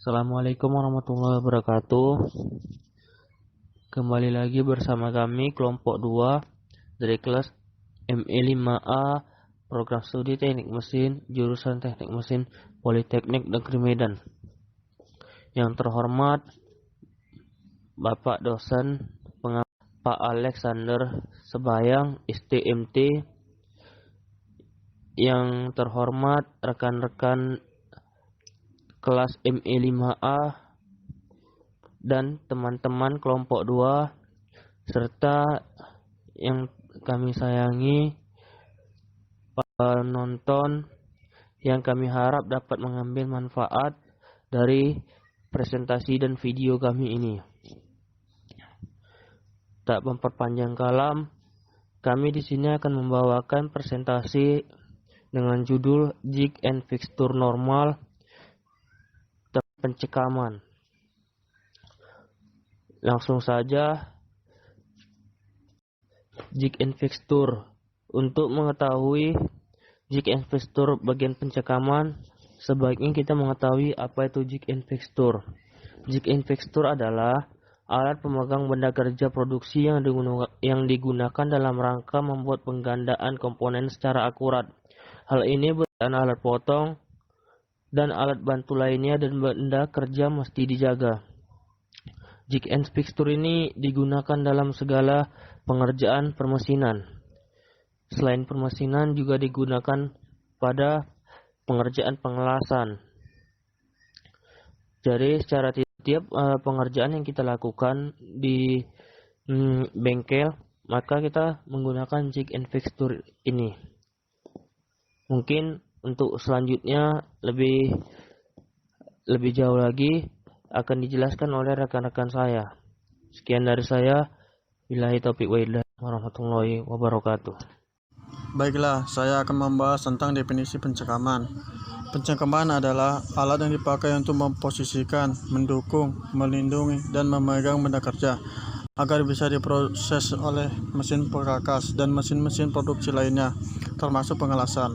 Assalamualaikum warahmatullahi wabarakatuh. Kembali lagi bersama kami kelompok 2 dari kelas ME5A Program Studi Teknik Mesin jurusan Teknik Mesin Politeknik Negeri Medan. Yang terhormat Bapak dosen Pak Alexander Sebayang STMT. Yang terhormat rekan-rekan kelas ME5A dan teman-teman kelompok 2 serta yang kami sayangi penonton yang kami harap dapat mengambil manfaat dari presentasi dan video kami ini. Tak memperpanjang kalam, kami di sini akan membawakan presentasi dengan judul Jig and Fixture Normal Pencekaman. Langsung saja, jig and fixture. Untuk mengetahui jig and fixture bagian pencekaman, sebaiknya kita mengetahui apa itu jig and fixture. Jig and fixture adalah alat pemegang benda kerja produksi yang digunakan dalam rangka membuat penggandaan komponen secara akurat. Hal ini berkaitan alat potong dan alat bantu lainnya dan benda kerja mesti dijaga. Jig and fixture ini digunakan dalam segala pengerjaan permesinan. Selain permesinan juga digunakan pada pengerjaan pengelasan. Jadi secara tiap pengerjaan yang kita lakukan di bengkel, maka kita menggunakan jig and fixture ini. Mungkin untuk selanjutnya lebih jauh lagi akan dijelaskan oleh rekan-rekan saya. Sekian dari saya. Billahi taufiq wa hidayah warahmatullahi wabarakatuh. Baiklah, saya akan membahas tentang definisi pencekaman. Pencekaman adalah alat yang dipakai untuk memposisikan, mendukung, melindungi, dan memegang benda kerja agar bisa diproses oleh mesin perakas dan mesin-mesin produksi lainnya, termasuk pengelasan.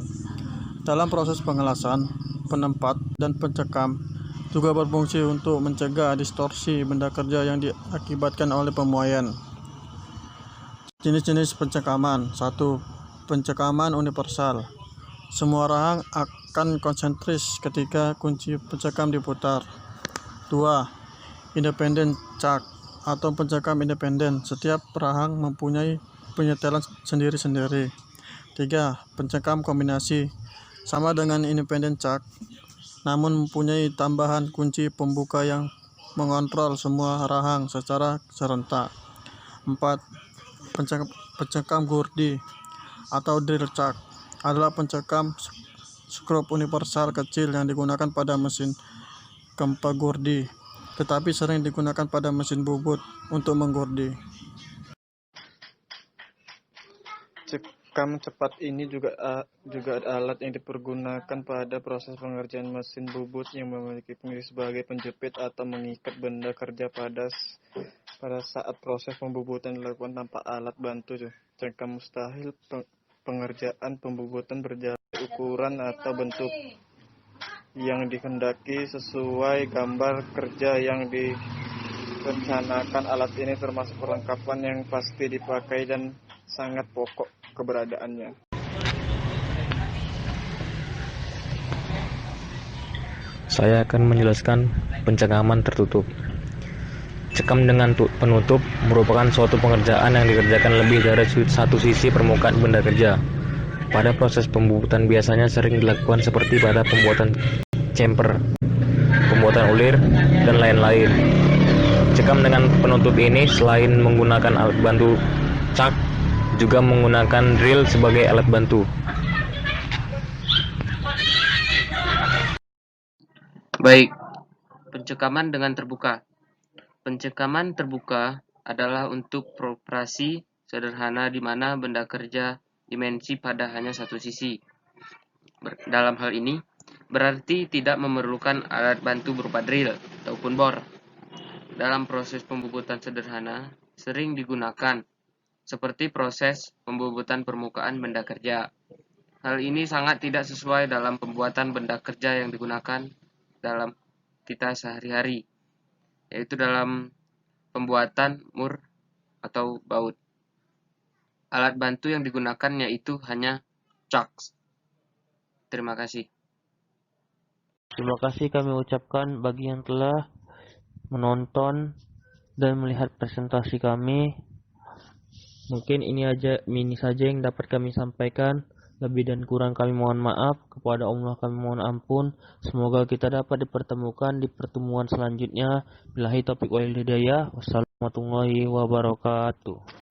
Dalam proses pengelasan, penempat dan pencekam juga berfungsi untuk mencegah distorsi benda kerja yang diakibatkan oleh pemuaian. Jenis-jenis pencekaman. 1. Pencekaman universal. Semua rahang akan konsentris ketika kunci pencekam diputar. 2. Independent chuck atau pencekam independen. Setiap rahang mempunyai penyetelan sendiri-sendiri. 3. Pencekam kombinasi. Sama dengan independent chuck, namun mempunyai tambahan kunci pembuka yang mengontrol semua rahang secara serentak. 4. Pencekam gurdi atau drill chuck adalah pencekam skrup universal kecil yang digunakan pada mesin gempa gurdi, tetapi sering digunakan pada mesin bubut untuk menggurdi. Cekam cepat ini juga alat yang dipergunakan pada proses pengerjaan mesin bubut yang memiliki fungsi sebagai penjepit atau mengikat benda kerja pada saat proses pembubutan dilakukan tanpa alat bantu. Cekam mustahil pengerjaan pembubutan berjalan ukuran atau bentuk yang dikehendaki sesuai gambar kerja yang direncanakan. Alat ini termasuk perlengkapan yang pasti dipakai dan sangat pokok keberadaannya. Saya akan menjelaskan pencekaman tertutup. Cekam dengan penutup merupakan suatu pengerjaan yang dikerjakan lebih dari satu sisi permukaan benda kerja. Pada proses pembubutan biasanya sering dilakukan seperti pada pembuatan chamfer, pembuatan ulir, dan lain-lain. Cekam dengan penutup ini selain menggunakan alat bantu chuck, juga menggunakan drill sebagai alat bantu. Baik, pencekaman dengan terbuka. Pencekaman terbuka adalah untuk operasi sederhana di mana benda kerja dimensi pada hanya satu sisi. Dalam hal ini, berarti tidak memerlukan alat bantu berupa drill ataupun bor. Dalam proses pembubutan sederhana, sering digunakan seperti proses pembubutan permukaan benda kerja. Hal ini sangat tidak sesuai dalam pembuatan benda kerja yang digunakan dalam kita sehari-hari, yaitu dalam pembuatan mur atau baut. Alat bantu yang digunakan yaitu hanya chalks. Terima kasih. Terima kasih kami ucapkan bagi yang telah menonton dan melihat presentasi kami. Mungkin ini saja yang dapat kami sampaikan. Lebih dan kurang kami mohon maaf. Kepada Allah kami mohon ampun. Semoga kita dapat dipertemukan di pertemuan selanjutnya. Billahi taufiq wal hidayah. Wassalamualaikum warahmatullahi wabarakatuh.